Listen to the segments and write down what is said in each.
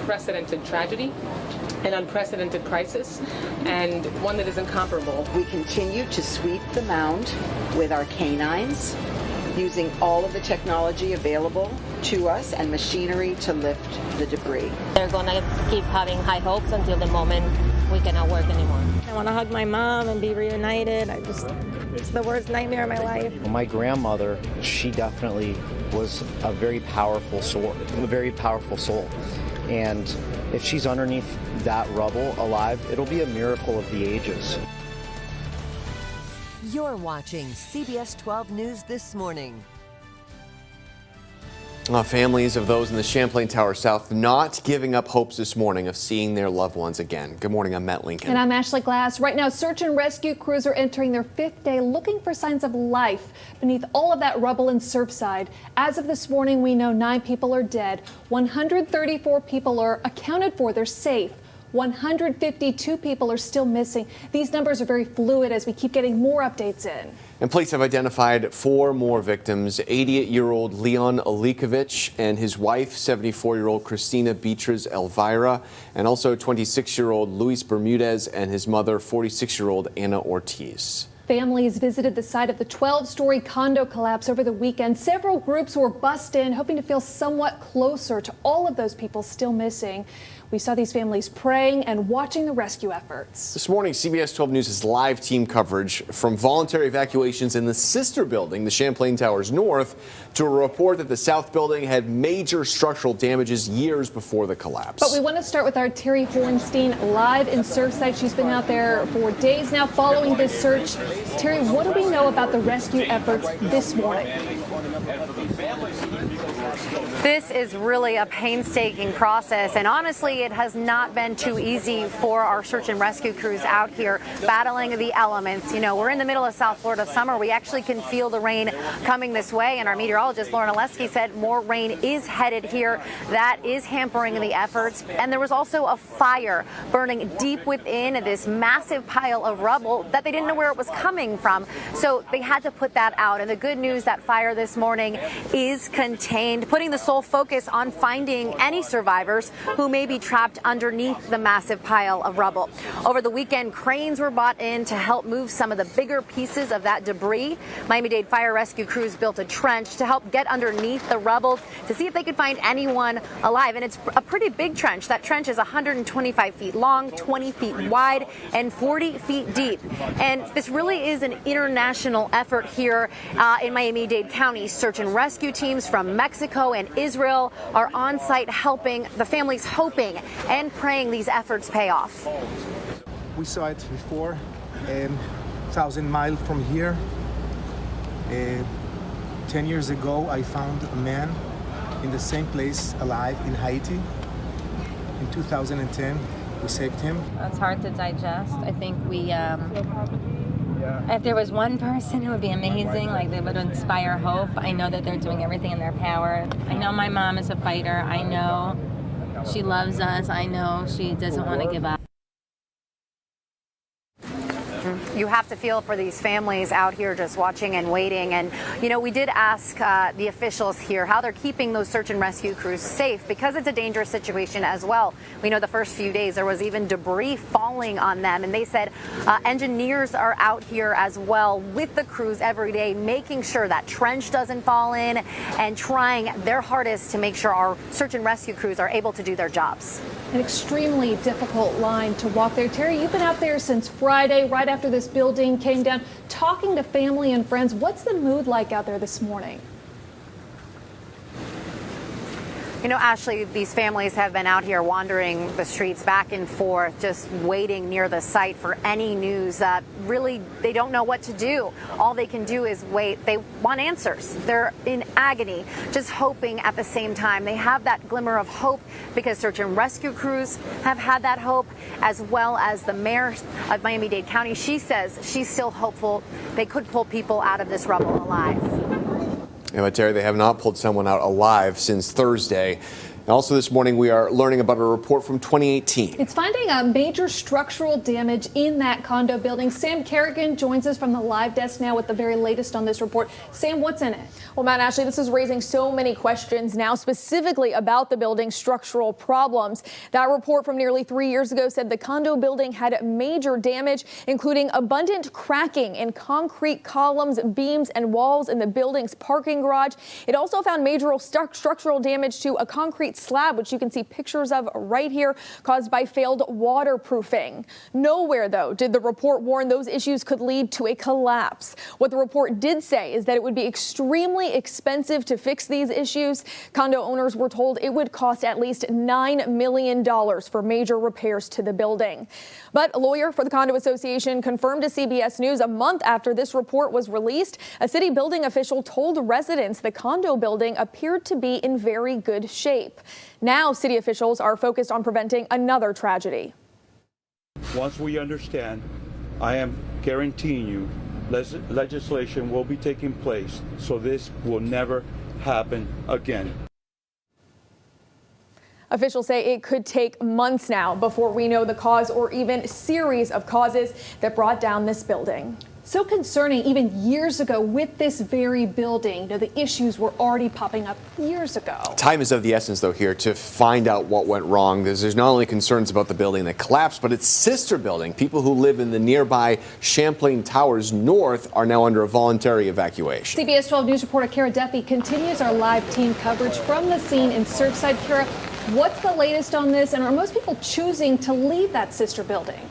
unprecedented tragedy, an unprecedented crisis, and one that is incomparable. We continue to sweep the mound with our canines, using all of the technology available to us and machinery to lift the debris. They're going to keep having high hopes until the moment we cannot work anymore. I want to hug my mom and be reunited. It's the worst nightmare of my life. My grandmother, she definitely was a very powerful soul. And if she's underneath that rubble alive, it'll be a miracle of the ages. You're watching CBS 12 News This Morning. Families of those in the Champlain Tower South not giving up hopes this morning of seeing their loved ones again. Good morning, I'm Matt Lincoln. And I'm Ashley Glass. Right now, search and rescue crews are entering their 5th day looking for signs of life beneath all of that rubble in Surfside. As of this morning, we know 9 people are dead. 134 people are accounted for. They're safe. 152 people are still missing. These numbers are very fluid as we keep getting more updates in. And police have identified 4 more victims, 88-year-old Leon Alikovich and his wife, 74-year-old Christina Beatriz Elvira, and also 26-year-old Luis Bermudez and his mother, 46-year-old Ana Ortiz. Families visited the site of the 12-story condo collapse over the weekend. Several groups were bussed in, hoping to feel somewhat closer to all of those people still missing. We saw these families praying and watching the rescue efforts. This morning, CBS 12 News has live team coverage from voluntary evacuations in the sister building, the Champlain Towers North, to a report that the South building had major structural damages years before the collapse. But we want to start with our Terry Hornstein live in Surfside. She's been out there for days now following this search. Terry, what do we know about the rescue efforts this morning? This is really a painstaking process, and honestly, it has not been too easy for our search and rescue crews out here battling the elements. You know, we're in the middle of South Florida summer. We actually can feel the rain coming this way, and our meteorologist, Lauren Oleski, said more rain is headed here. That is hampering the efforts, and there was also a fire burning deep within this massive pile of rubble that they didn't know where it was coming from, so they had to put that out. And the good news, that fire this morning is contained, putting the sole focus on finding any survivors who may be trapped underneath the massive pile of rubble. Over the weekend, cranes were brought in to help move some of the bigger pieces of that debris. Miami-Dade fire rescue crews built a trench to help get underneath the rubble to see if they could find anyone alive. And it's a pretty big trench. That trench is 125 feet long, 20 feet wide, and 40 feet deep. And this really is an international effort here in Miami-Dade County. Search and rescue teams from Mexico and Israel are on site helping, the families hoping and praying these efforts pay off. We saw it before, 1,000 miles from here. 10 years ago, I found a man in the same place alive in Haiti. In 2010, we saved him. It's hard to digest. I think if there was one person who would be amazing, like they would inspire hope, I know that they're doing everything in their power. I know my mom is a fighter. I know she loves us. I know she doesn't want to give up. You have to feel for these families out here just watching and waiting. And, you know, we did ask the officials here how they're keeping those search and rescue crews safe, because it's a dangerous situation as well. We know the first few days there was even debris falling on them, and they said engineers are out here as well with the crews every day, making sure that trench doesn't fall in and trying their hardest to make sure our search and rescue crews are able to do their jobs. An extremely difficult line to walk there. Terry, you've been out there since Friday, right after this building came down, talking to family and friends. What's the mood like out there this morning? You know, Ashley, these families have been out here wandering the streets back and forth, just waiting near the site for any news. Really, they don't know what to do. All they can do is wait. They want answers. They're in agony, just hoping at the same time. They have that glimmer of hope because search and rescue crews have had that hope, as well as the mayor of Miami-Dade County. She says she's still hopeful they could pull people out of this rubble alive. Yeah, but Terry, they have not pulled someone out alive since Thursday. Also this morning, we are learning about a report from 2018. It's finding a major structural damage in that condo building. Sam Kerrigan joins us from the live desk now with the very latest on this report. Sam, what's in it? Well, Matt, Ashley, this is raising so many questions now, specifically about the building's structural problems. That report from nearly 3 years ago said the condo building had major damage, including abundant cracking in concrete columns, beams, and walls in the building's parking garage. It also found major structural damage to a concrete slab, which you can see pictures of right here, caused by failed waterproofing. Nowhere, though, did the report warn those issues could lead to a collapse. What the report did say is that it would be extremely expensive to fix these issues. Condo owners were told it would cost at least $9 million for major repairs to the building. But a lawyer for the Condo Association confirmed to CBS News a month after this report was released, a city building official told residents the condo building appeared to be in very good shape. Now, city officials are focused on preventing another tragedy. Once we understand, I am guaranteeing you legislation will be taking place so this will never happen again. Officials say it could take months now before we know the cause or even series of causes that brought down this building. So concerning, even years ago with this very building. The issues were already popping up years ago. Time is of the essence, though, here to find out what went wrong. There's not only concerns about the building that collapsed, but its sister building. People who live in the nearby Champlain Towers North are now under a voluntary evacuation. CBS 12 News reporter Kara Duffy continues our live team coverage from the scene in Surfside. Kara, what's the latest on this, and are most people choosing to leave that sister building?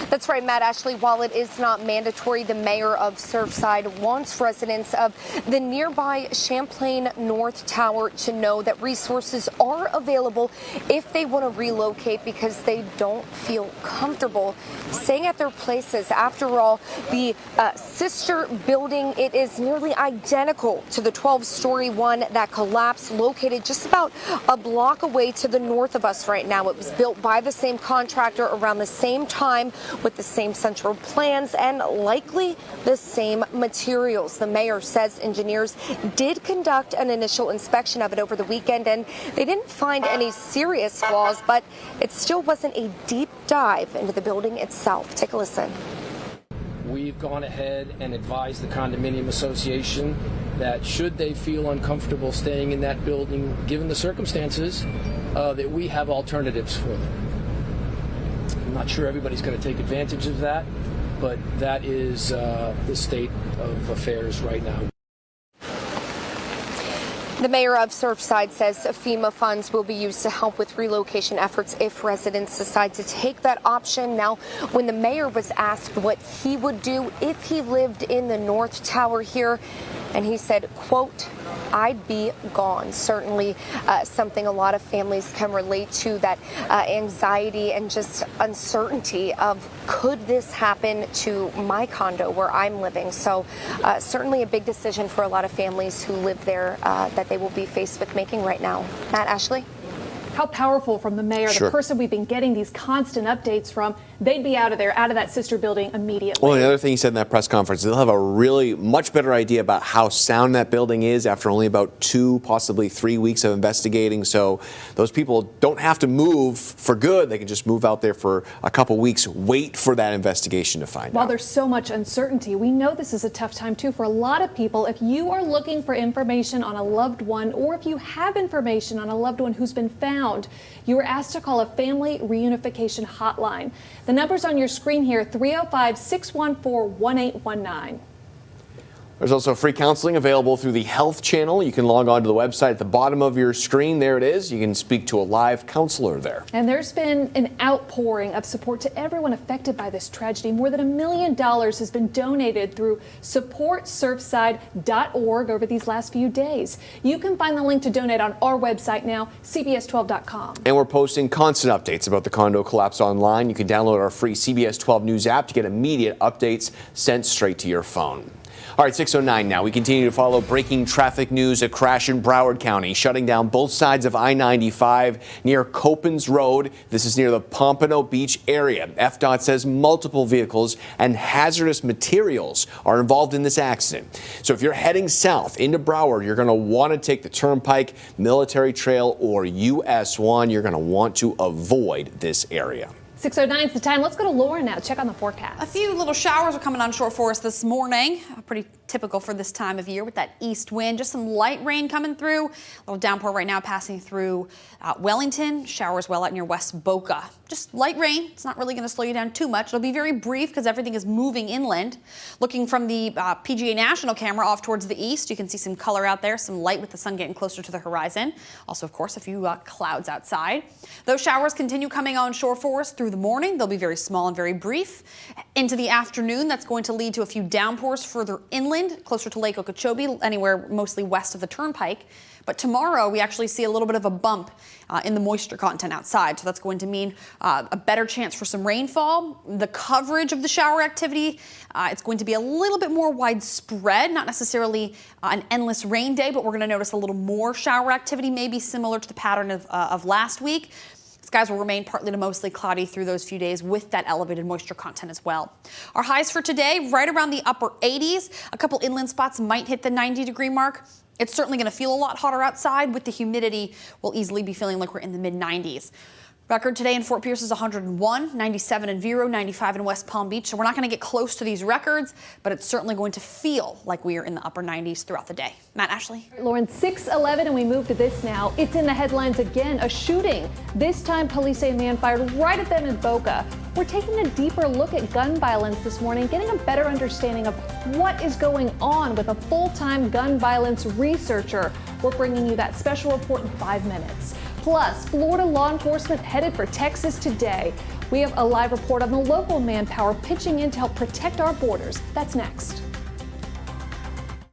That's right, Matt. Ashley, while it is not mandatory, the mayor of Surfside wants residents of the nearby Champlain North Tower to know that resources are available if they want to relocate because they don't feel comfortable staying at their places. After all, the sister building, it is nearly identical to the 12-story one that collapsed, located just about a block away to the north of us right now. It was built by the same contractor around the same time, with the same central plans and likely the same materials. The mayor says engineers did conduct an initial inspection of it over the weekend, and they didn't find any serious flaws, but it still wasn't a deep dive into the building itself. Take a listen. We've gone ahead and advised the condominium association that should they feel uncomfortable staying in that building, given the circumstances, that we have alternatives for them. I'm not sure everybody's going to take advantage of that, but that is the state of affairs right now. The mayor of Surfside says FEMA funds will be used to help with relocation efforts if residents decide to take that option. Now, when the mayor was asked what he would do if he lived in the North Tower here, and he said, quote, "I'd be gone." Certainly something a lot of families can relate to, that anxiety and just uncertainty of, could this happen to my condo where I'm living? So certainly a big decision for a lot of families who live there that they will be faced with making right now. Matt, Ashley? How powerful from the mayor, Sure. the person we've been getting these constant updates from. They'd be out of there, out of that sister building immediately. Well, the other thing he said in that press conference, they'll have a really much better idea about how sound that building is after only about 2, possibly 3 weeks of investigating. So those people don't have to move for good. They can just move out there for a couple weeks, wait for that investigation to find out. While there's so much uncertainty, we know this is a tough time too for a lot of people. If you are looking for information on a loved one, or if you have information on a loved one who's been found, you are asked to call a family reunification hotline. The number's on your screen here, 305-614-1819. There's also free counseling available through the Health Channel. You can log on to the website at the bottom of your screen. There it is. You can speak to a live counselor there. And there's been an outpouring of support to everyone affected by this tragedy. More than $1 million has been donated through supportsurfside.org over these last few days. You can find the link to donate on our website now, cbs12.com. And we're posting constant updates about the condo collapse online. You can download our free CBS 12 News app to get immediate updates sent straight to your phone. All right, 6:09 now. We continue to follow breaking traffic news. A crash in Broward County, shutting down both sides of I-95 near Copans Road. This is near the Pompano Beach area. FDOT says multiple vehicles and hazardous materials are involved in this accident. So if you're heading south into Broward, you're going to want to take the Turnpike, Military Trail, or US 1. You're going to want to avoid this area. 6:09 is the time. Let's go to Lauren now. Check on the forecast. A few little showers are coming onshore for us this morning. Pretty typical for this time of year with that east wind. Just some light rain coming through. A little downpour right now passing through Wellington. Showers well out near West Boca. Just light rain. It's not really going to slow you down too much. It'll be very brief because everything is moving inland. Looking from the PGA National camera off towards the east, you can see some color out there, some light with the sun getting closer to the horizon. Also, of course, a few clouds outside. Those showers continue coming onshore for us through the morning. They'll be very small and very brief. Into the afternoon, that's going to lead to a few downpours further inland, closer to Lake Okeechobee, anywhere mostly west of the Turnpike. But tomorrow, we actually see a little bit of a bump in the moisture content outside. So that's going to mean a better chance for some rainfall. The coverage of the shower activity, it's going to be a little bit more widespread, not necessarily an endless rain day, but we're going to notice a little more shower activity, maybe similar to the pattern of last week. Skies will remain partly to mostly cloudy through those few days with that elevated moisture content as well. Our highs for today, right around the upper 80s. A couple inland spots might hit the 90-degree mark. It's certainly going to feel a lot hotter outside. With the humidity, we'll easily be feeling like we're in the mid-90s. Record today in Fort Pierce is 101, 97 in Vero, 95 in West Palm Beach. So we're not going to get close to these records, but it's certainly going to feel like we are in the upper 90s throughout the day. Matt, Ashley. Lauren, 6:11, and we move to this now. It's in the headlines again, a shooting. This time, police say a man fired right at them in Boca. We're taking a deeper look at gun violence this morning, getting a better understanding of what is going on with a full-time gun violence researcher. We're bringing you that special report in 5 minutes. Plus, Florida law enforcement headed for Texas today. We have a live report on the local manpower pitching in to help protect our borders. That's next.